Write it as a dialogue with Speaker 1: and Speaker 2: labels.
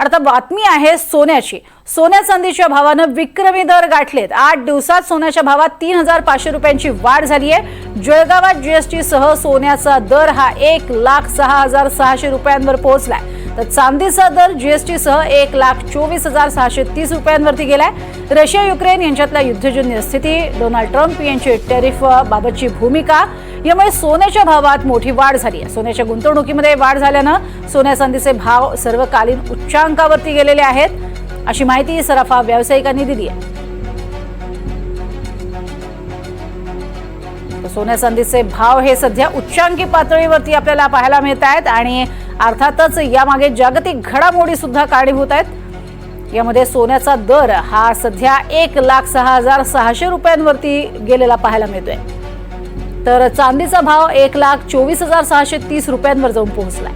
Speaker 1: आता बातमी आहे सोन्याची। सोन्या चांदीच्या भावानं विक्रमी दर गाठलेत। 8 दिवसात सोन्याच्या भावात 3500 रुपयांची वाढ झाली आहे। जळगावात जीएसटी सह सोन्याचा दर हा 1,06,600 रुपयांवर पोहोचलाय, तर चांदीचा दर जीएसटी सह 1,24,630 रुपयांवरती गेलाय। रशिया युक्रेन यांच्यातल्या युद्धजन्य स्थिती, डोनाल्ड ट्रम्प यांची टॅरिफ बाबतची भूमिका यामुळे सोन्याच्या भावात मोठी वाढ झाली आहे। सोन्याच्या गुंतवणुकीमध्ये वाढ झाल्यानं सोन्या चांदीचे भाव सर्वकालीन उच्चांकावरती गेलेले आहेत, अशी माहिती सराफा व्यावसायिकांनी दिली आहे। सोन्या चांदीचे भाव हे सध्या उच्चांकी पातळीवरती आपल्याला पाहायला मिळत आहेत आणि अर्थातच यामागे जागतिक घडामोडी सुद्धा कारणीभूत आहेत। यामध्ये सोन्याचा दर हा सध्या 1,06,600 रुपयांवरती गेलेला पाहायला मिळतोय, तर चांदीचा भाव 1,24,630 रुपयांवर जाऊन पोहोचलाय।